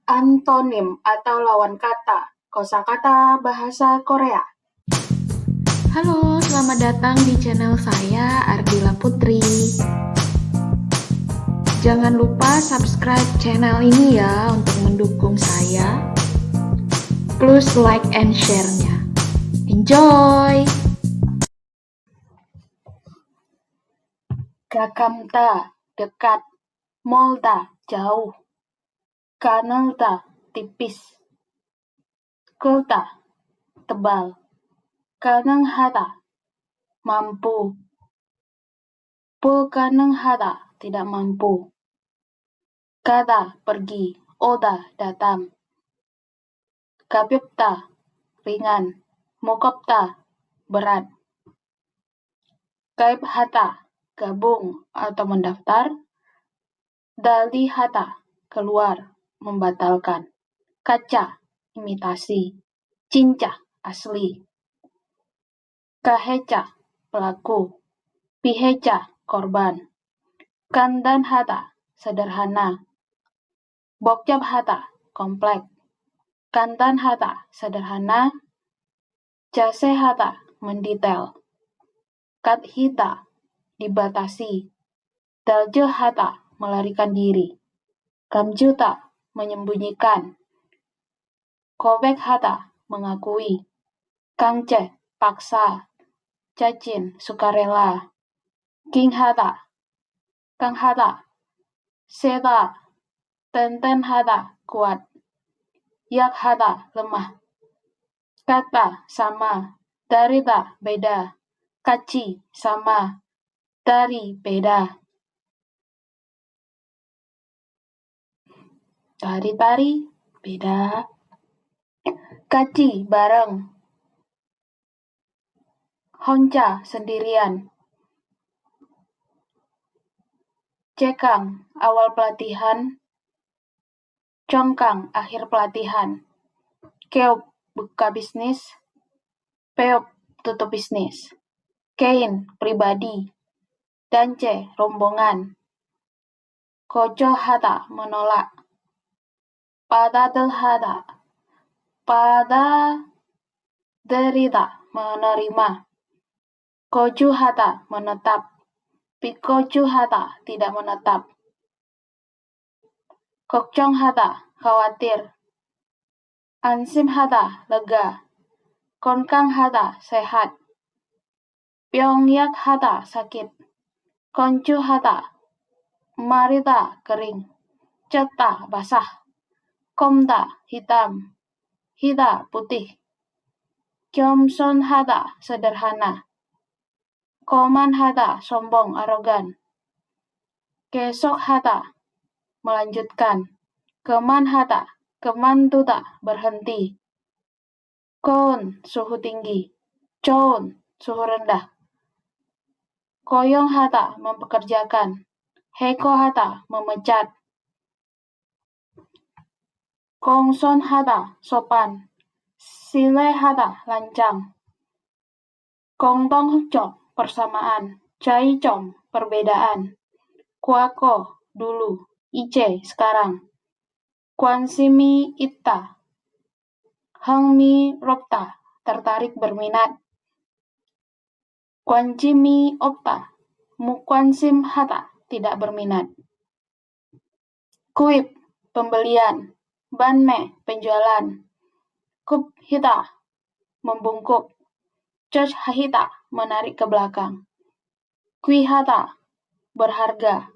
Antonim atau lawan kata, kosakata bahasa Korea. Halo, selamat datang di channel saya, Ardila Putri. Jangan lupa subscribe channel ini ya untuk mendukung saya. Plus like and share-nya. Enjoy! Gakamta, dekat. Molta, jauh. Kanelta, tipis. Kulta, tebal. Kanenghata, mampu. Pulkanenghata, tidak mampu. Kata, pergi. Oda, datang. Kapyupta, ringan. Mukopta, berat. Kaibhata, gabung atau mendaftar. Dalihata, keluar, membatalkan. Kaca, imitasi. Cinca, asli. Kaheca, pelaku. Piheca, korban. Kandanhata, sederhana. Bokjabhata, komplek. Kandanhata, sederhana. Jasehata, mendetail. Kathita, dibatasi. Daljehata, melarikan diri. Kamjuta, menyembunyikan. Kobekhata, mengakui. Kangce, paksa. Cacin, sukarela. Kanghata, seta. Tentenhata, kuat. Yakhata, lemah. Kata, sama. Darita, beda. Kaci, sama. Dari, beda. Tari-tari, beda. Kaci, bareng. Honca, sendirian. Cekang, awal pelatihan. Congkang, akhir pelatihan. Keop, buka bisnis. Peop, tutup bisnis. Kein, pribadi. Dance, rombongan. Kojohata, menolak. Padadelhata, derita, menerima. Kojuhata, menetap. Pikojuhata, tidak menetap. Kokconghata, khawatir. Ansimhata, lega. Konkanghata, sehat. Pyongyakhata, sakit. Konjuhata, marita, kering. Ceta, basah. Komda, hitam. Hida, putih. Kyomsonhata, sederhana. Komanhata, sombong, arogan. Kesokhata, melanjutkan. Kemanhata, kemantuta, berhenti. Kon, suhu tinggi. Chon, suhu rendah. Koyonghata, mempekerjakan. Heikohata, memecat. Kongsonhata, sopan. Silehata, lancang. Kongtonghcom, persamaan. Caicom, perbedaan. Kuako, dulu. Ice, sekarang. Kwansimi itta. Hangmi ropta, tertarik, berminat. Kwancimi opta. Mukwansim hata, tidak berminat. Kuip, pembelian. Banme, penjualan. Kubhita, membungkuk. Chochhita, menarik ke belakang. Kuihata, berharga.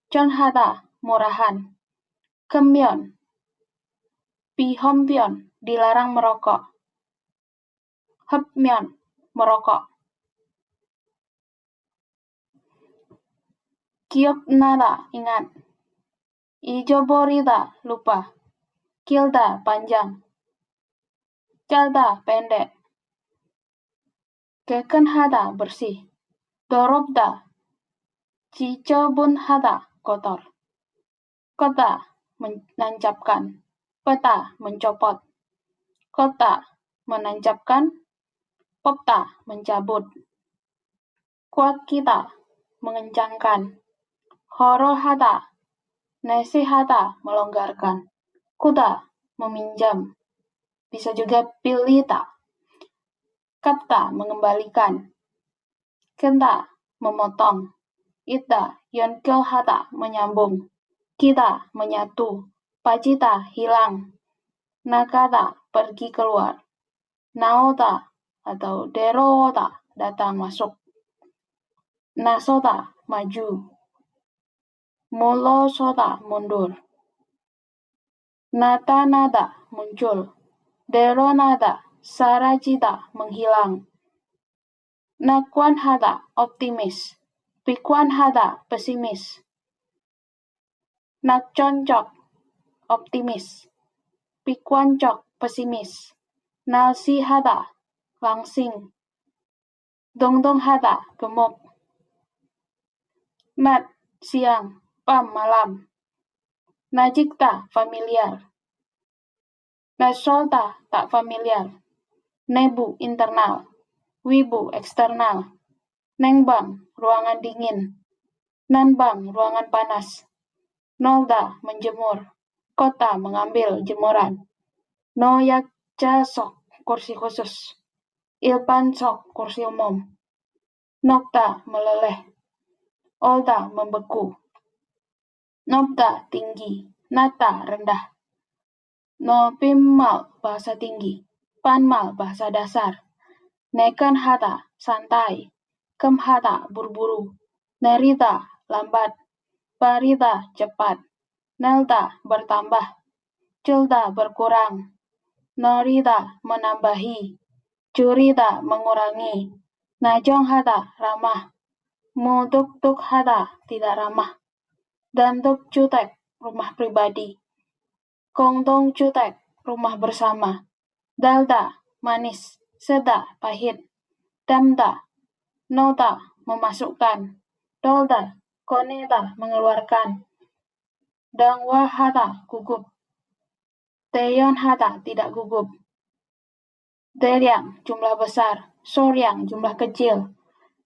Chonhata, murahan. Kemyon, Pihompion, dilarang merokok. Hepmyon, merokok. Kyoknada, ingat. Ijoborita, lupa. Kilda, panjang. Calda, pendek. Kekenhada, bersih. Dorobda, Cicobunhada, kotor. Kota, menancapkan. Peta, mencopot. Kota, menancapkan. Popta, mencabut. Kwakita, mengencangkan. Horohata, nesihata, melonggarkan. Kuda, meminjam. Bisa juga pilita. Kapta, mengembalikan. Kenta, memotong. Ita, yonkilhata, menyambung. Kita, menyatu. Pacita, hilang. Nakata, pergi keluar. Naota atau derota, datang masuk. Nasota, maju. Molosota, mundur. Nata nada, muncul. Deronada, sarajita, menghilang. Nakwan hada, optimis. Pikwan hada, pesimis. Nakconcok, optimis. Pikwancok, pesimis. Nasi hada, langsing. Dongdong hada, gemuk. Nat, siang. Pam, malam. Najikta, familiar. Nasolta, tak familiar. Nebu, internal. Wibu, eksternal. Nengbang, ruangan dingin. Nanbang, ruangan panas. Nolda, menjemur. Kota, mengambil jemuran. Noyakca sok, kursi khusus. Ilpan sok, kursi umum. Nokta, meleleh. Olda, membeku. Nopta, tinggi. Nata, rendah. Nopimal, bahasa tinggi. Panmal, bahasa dasar. Nekan hata, santai. Kem hata, buru-buru. Nerita, lambat. Parita, cepat. Nelta, bertambah. Cilta, berkurang. Norita, menambahi. Curita, mengurangi. Najong hata, ramah. Muduk-tuk hata, tidak ramah. Dantuk cutek, rumah pribadi. Kongtong cutek, rumah bersama. Dalda, manis. Seda, pahit. Damda, nota, memasukkan. Dolda, koneta, mengeluarkan. Dangwa hata, gugup. Teyon hata, tidak gugup. Deryang, jumlah besar. Soryang, jumlah kecil.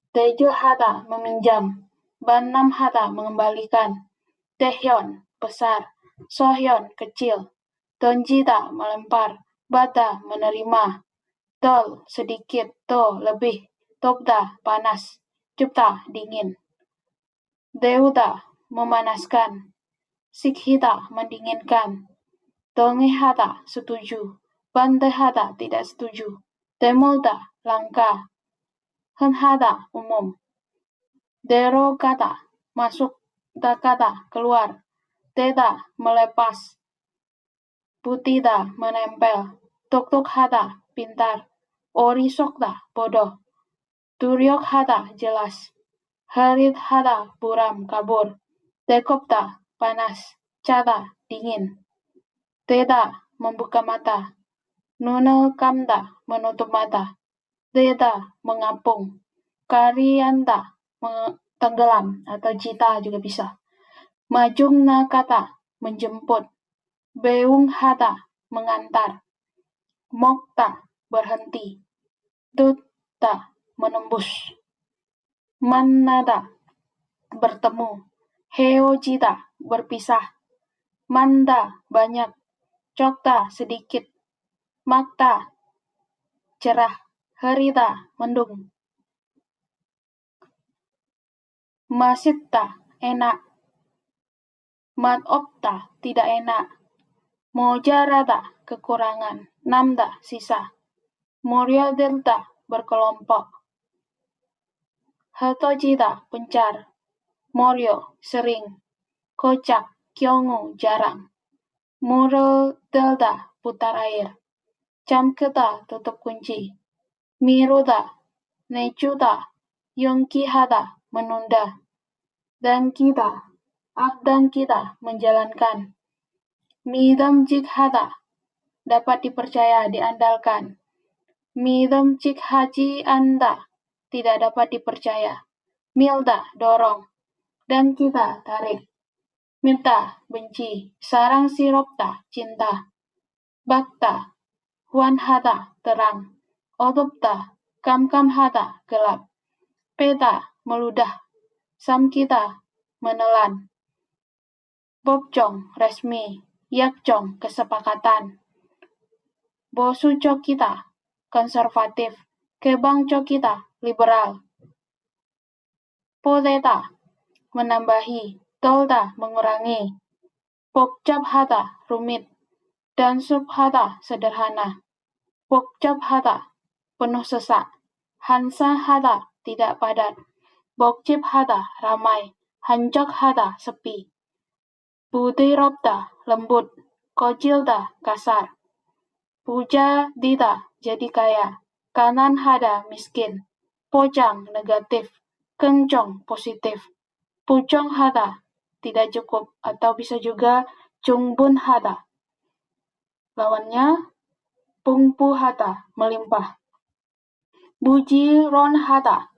Tejo hata, meminjam. Banam hata, mengembalikan. Tehyon, besar. Sohyon, kecil. Tonjita, melempar. Bata, menerima. Tol, sedikit. To, lebih. Topda, panas. Cupta, dingin. Deuta, memanaskan. Sikhita, mendinginkan. Tongehata, setuju. Bantehata, tidak setuju. Temolta, langka. Henhata, umum. Derokata, masuk. Dakata, keluar. Teta, melepas. Putida, menempel. Tuk-tuk hata, pintar. Orisokta, bodoh. Turyok hata, jelas. Harit hata, buram, kabur. Dekopta, panas. Cata, dingin. Teta, membuka mata. Nunel kamda, menutup mata. Teta, mengapung. Karianta, tenggelam atau cita juga bisa. Majung nakata, menjemput. Beung hata, mengantar. Mokta, berhenti. Tutta, menembus. Mannada, bertemu. Heojita, berpisah. Manda, banyak. Cokta, sedikit. Makta, cerah. Herita, mendung. Masitta, enak. Matopta, tidak enak. Mojarada, kekurangan. Namda, sisa. Morio delta, berkelompok. Hatojida, pencar. Morio, sering. Kocak, kyongu, jarang. Muro delta, putar air. Camketa, tutup kunci. Miruda, necuda. Yonkihada, menunda. Dan kita, abdan kita, menjalankan. Midam jikhada, dapat dipercaya, diandalkan. Midam jikhaji anda, tidak dapat dipercaya. Milda, dorong. Dan kita, tarik. Minta, benci. Sarang siropta, cinta. Bakta, huan hata, terang. Odopta, kam-kam hata, gelap. Peta, meludah. Samkita, menelan. Bobjong, resmi. Yakjong, kesepakatan. Bosu Chokita, konservatif. Kebang Chokita, liberal. Podeta, menambahi. Tolda, mengurangi. Pokjabhata, rumit. Dan Subhata, sederhana. Pokjabhata, penuh sesak. Hansahata, tidak padat. Bokjibhata, ramai. Hanjokhata, sepi. Budirobda, lembut. Kojilda, kasar. Puja dita, jadi kaya. Kanan hada, miskin. Pojang, negatif. Kencong, positif. Pucong hada, tidak cukup. Atau bisa juga Jungbun hada. Lawannya, Pungpu hada, melimpah. Buji ron hada.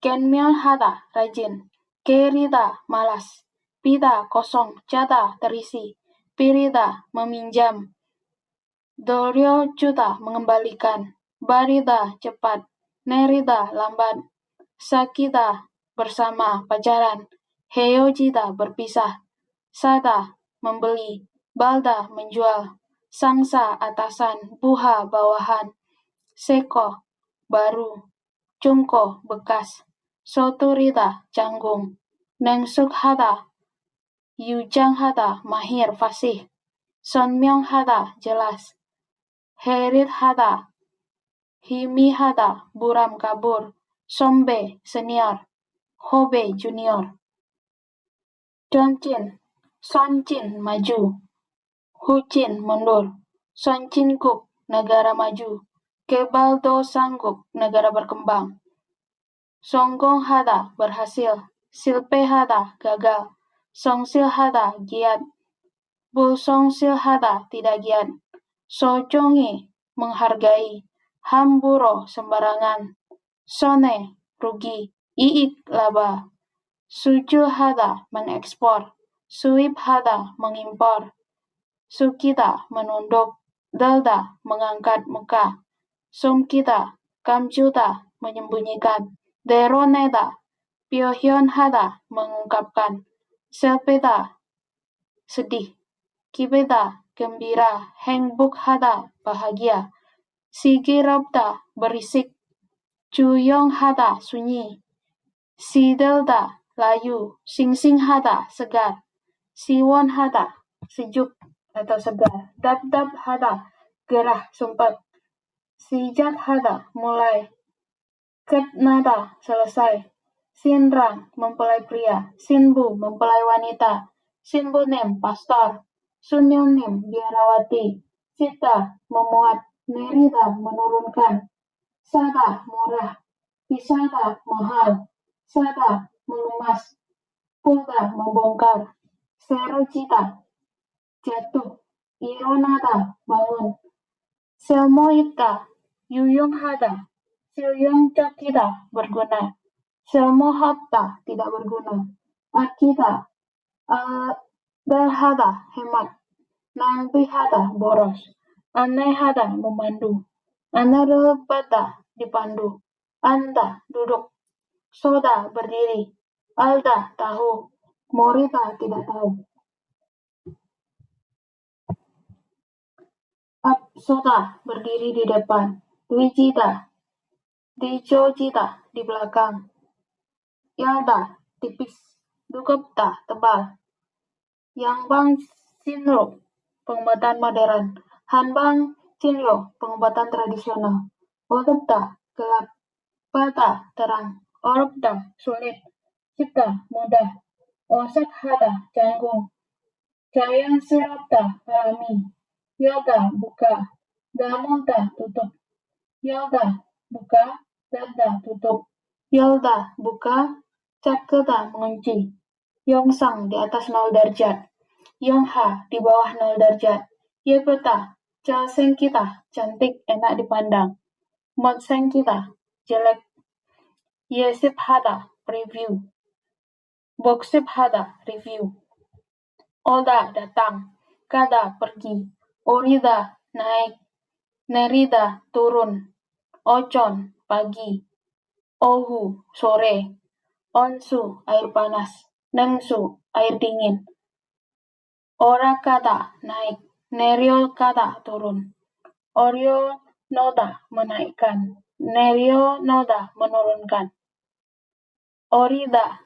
Kenmyon hada, rajin. Kerida, malas. Pida, kosong. Jada, terisi. Pirida, meminjam. Doryo juta, mengembalikan. Barida, cepat. Nerida, lambat. Sakida, bersama, pacaran. Heojida, berpisah. Sada, membeli. Balda, menjual. Sangsa, atasan. Buha, bawahan. Seko, baru. Jungko, bekas. Soturida, canggung. Nengsuk hada, Yujang hada, mahir, fasih. Sonmyong hada, jelas. Herit hada, Himi hada, buram kabur. Sombe, senior. Hobe, junior. Doncin, Soncin, maju. Hucin, mundur. Soncin Guk, negara maju. Kebaldo sanggup, negara berkembang. Songgong hada, berhasil. Silpe hada, gagal. Songsil hada, giat. Bulsongsil hada, tidak giat. Sojongi, menghargai. Hamburo, sembarangan. Sone, rugi. Iik, laba. Sujul hada, mengekspor. Suip hada, mengimpor. Sukita, menunduk. Dalda, mengangkat muka. Sumkita, kamjuta, menyembunyikan. Deroneda, Pyohyon hada, mengungkapkan. Selpeta, sedih. Kibeta, gembira. Hengbuk hada, bahagia. Sigirobda, berisik. Juyong hada, sunyi. Sidelda, layu. Singsing hada, segar. Siwon hada, sejuk atau segar. Dab-dab hada, gerah, sumpah. Sijat hada, mulai. Ketnada, selesai. Sinrang, mempelai pria. Sinbu, mempelai wanita. Sinbunim, pastor. Sunyonim, biarawati. Sita, memuat. Nerida, menurunkan. Sada, murah. Pisada, mahal. Sada, mengemas. Pulda, membongkar. Serocita, jatuh. Ironada, bangun. Selmoita, Yuyong hada. Silyong Chokita, berguna. Selmohapta, tidak berguna. Akita, Dalhada, hemat. Nangbihada, boros. Anehada, memandu. Anarubata, dipandu. Anda, duduk. Soda, berdiri. Alda, tahu. Morita, tidak tahu. Apsota, berdiri di depan. Dwijita, Dijojita, di belakang. Yalda, tipis. Dugopta, tebal. Yangbang Sinro, pengobatan modern. Hanbang Cinyo, pengobatan tradisional. Odopta, gelap. Bata, terang. Oropda, sulit. Cipta, mudah. Osak hada, canggung. Jayan Siropta, alami. Yoga, buka. Damolta, tutup. Yoga, buka. Dadda, tutup. Yolda, buka. Catketa, mengunci. Yongsang, di atas 0 derajat. Yongha, di bawah 0 derajat. Yebeta, Celseng kita, cantik, enak dipandang. Motseng kita, jelek. Yesip hada, preview. Boksip hada, review. Oda, datang. Kada, pergi. Orida, naik. Nerida, turun. Ocon, pagi. Ohu, sore. Onsu, air panas. Nengsu, air dingin. Ora kata naik, nerio kata turun. Oreo noda menaikkan, nerio noda menurunkan. Orida,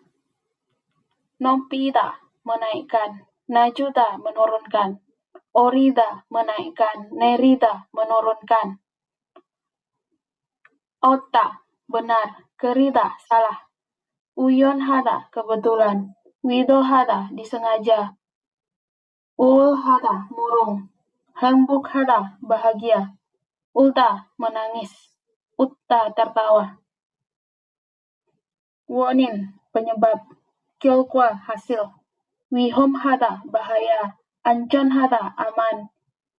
nopida menaikkan, najuda menurunkan. Orida menaikkan, nerida menurunkan. Otta benar, kerida salah. Uyon hada kebetulan, wido hada disengaja. Ul hada murung, hembuk hada bahagia. Ulta menangis, utta tertawa. Wonin penyebab, Kyokwa hasil. Wihom hada bahaya, Ancon hada aman.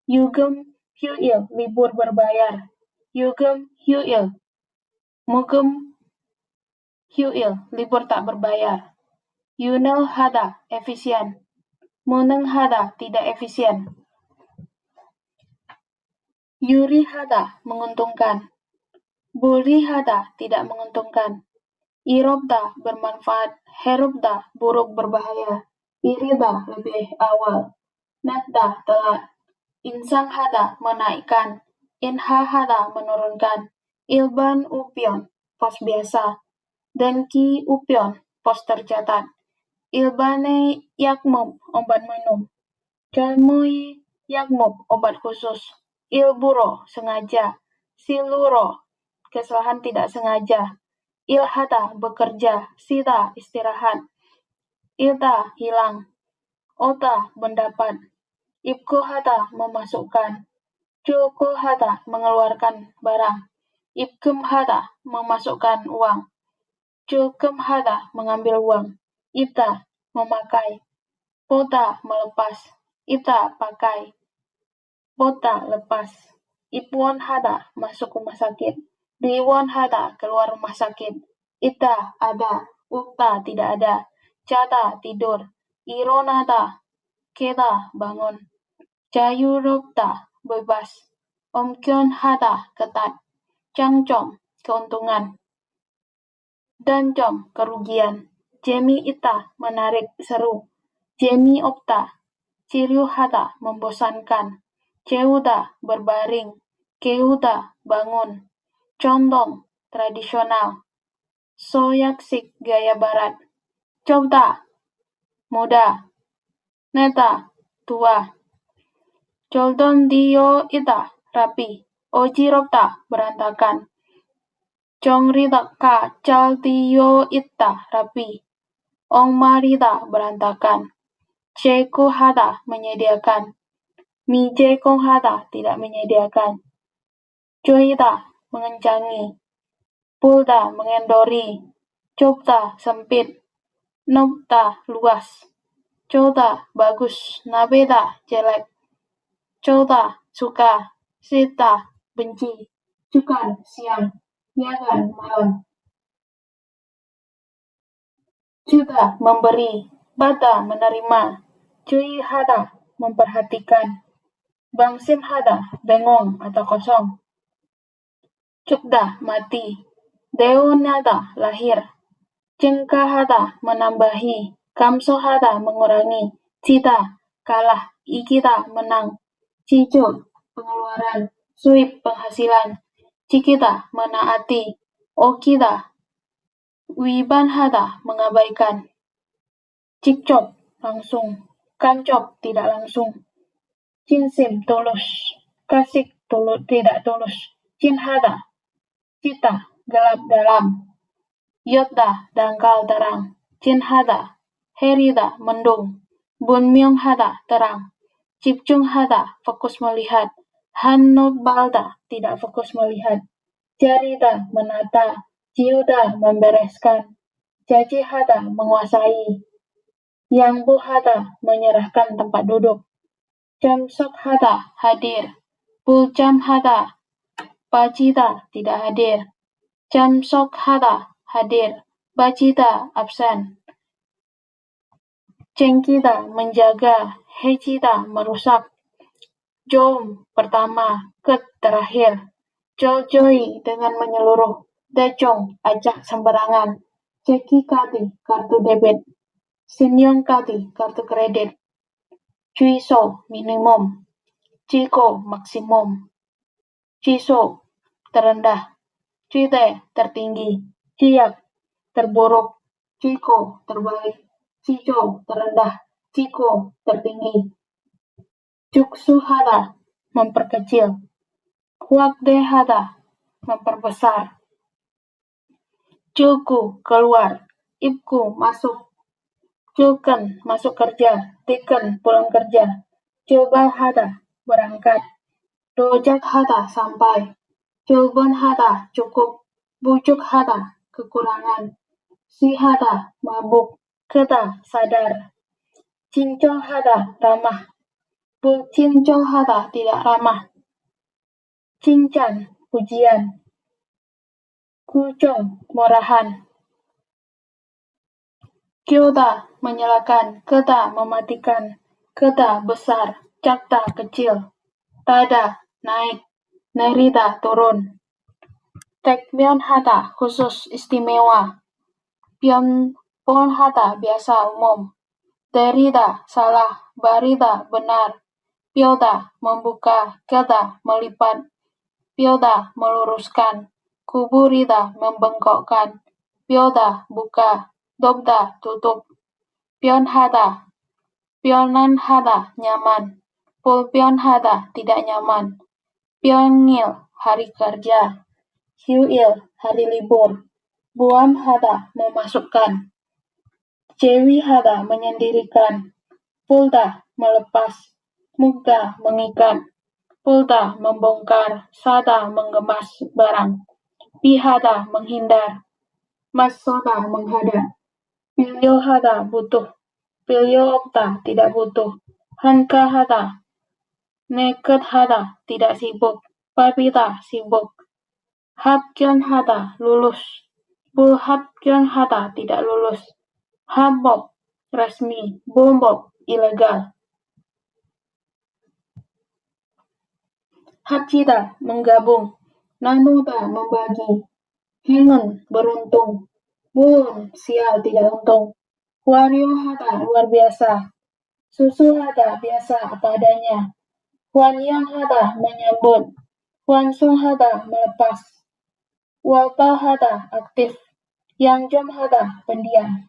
Yugem hyuil libur berbayar. Yugem hyuil, mugem hyuil libur tak berbayar. Yunel hada efisien. Muneng hada tidak efisien. Yuri hada menguntungkan. Buri hada tidak menguntungkan. Irobda bermanfaat, herobda buruk berbahaya. Irida lebih awal. Natda telat. Insang hada menaikkan. Inha hada menurunkan. Ilban upion pos biasa. Denki upion pos tercatat. Ilbane yakmub obat minum. Jalmui yakmub obat khusus. Ilburo sengaja. Siluro kesalahan tidak sengaja. Ilhata bekerja, sida istirahat. Ilta hilang. Ota mendapat. Ibko hata memasukkan. Joko hata mengeluarkan barang. Ibkem hata memasukkan uang. Jokem hata mengambil uang. Ita memakai. Pota melepas. Ita pakai. Pota lepas. Ipwon hata masuk rumah sakit. Diwon hata keluar rumah sakit. Ita ada. Ukta tidak ada. Cata tidur. Ironata keda bangun. Jayurupta bebas. Omkyon hata ketat. Cangcom keuntungan. Dancom kerugian. Jemi ita menarik seru. Jemi opta Ciryu hata membosankan. Ceuda berbaring. Keuda bangun. Condong tradisional. Soyaksik gaya barat. Cobda muda. Neta tua. Coldon dio ita rapi. Oji ropta berantakan. Congrida ka cal dio ita rapi. Ong marida berantakan. Ceko hada menyediakan. Mi jekong hada tidak menyediakan. Joida mengencangi. Pulda mengendori. Copta sempit. Nopta luas. Coda bagus. Nabeda jelek. Coda suka. Sita benci. Cukan siang. Yagan malam. Cuda memberi. Bata menerima. Cui hada memperhatikan. Bangsim hada bengong atau kosong. Cukda mati. Deonada lahir. Cengka hada menambahi. Kamso hada mengurangi. Cita kalah. Ikita menang. Cico pengeluaran. Suip penghasilan. Cikita menaati. Okida wiban hada mengabaikan. Cikcop langsung. Kancop tidak langsung. Cinsim tulus. Kasih tidak tulus. Cinhada cita gelap dalam. Yotda dangkal terang. Cinhada herida mendung. Bunmyong hada terang. Cipcung hada fokus melihat. Hanno balda tidak fokus melihat. Jarida menata. Ciuda membereskan. Jaji hada menguasai. Yang bu hada menyerahkan tempat duduk. Jamsok hada hadir. Puljam hada Bajida tidak hadir. Jamsok hada hadir. Bajida absen. Cengkida menjaga. Hejida merusak. Jom pertama. Ket terakhir. Joljoi dengan menyeluruh. Dejong ajak sembarangan. Ceki kati kartu debit. Sinyong kati kartu kredit. Ciso minimum, Ciko maksimum, Ciso terendah, Cite tertinggi, Ciak terburuk, Ciko terbaik, Cico terendah, Ciko tertinggi. Cuksuhada memperkecil, Huakdehada memperbesar. Cuku keluar, Ipku masuk, Cuken masuk kerja, Tiken pulang kerja, Cobalhada berangkat, Dojakhada sampai, Cogonhada cukup, Bujukhada kekurangan, Sihada mabuk, Keda sadar, Cincohada ramah, Cincohada tidak ramah, Cincan pujian, Kucong murahan. Kyoda menyalakan, Keda mematikan, Keda besar, Cakta kecil, Tada naik, Nerida turun. Tekmyonhada khusus istimewa, Ponhada biasa umum, Derida salah, Barida benar, Pyoda membuka, Keda melipat, Pyoda meluruskan, Kuburida membengkokkan, Pyoda buka, Dobda tutup, Pionhada, Pionanhada nyaman, Pulpionhada tidak nyaman, Pionngil hari kerja, Hyuil hari libur, Buamhada memasukkan, Cewihada menyendirikan, Pulda melepas, Mugda mengikat, Pulda membongkar, Sada mengemas barang, Pihada menghindar, Masoda menghadap, Pilyohada butuh, Pilyookta tidak butuh, Hankahada, Nekethada tidak sibuk, Papita sibuk, Hapkyonhada lulus, Bulhapkyonhada tidak lulus, Habok resmi, Bombok ilegal. Hachida menggabung, Nanoda membagi, Hengen beruntung, Bulun sial tidak untung, Waryohada luar biasa, Susuhada biasa apa adanya, Huanyanghada menyambut, Huansonghada melepas, Waltahada aktif, Yangjomhada pendiam.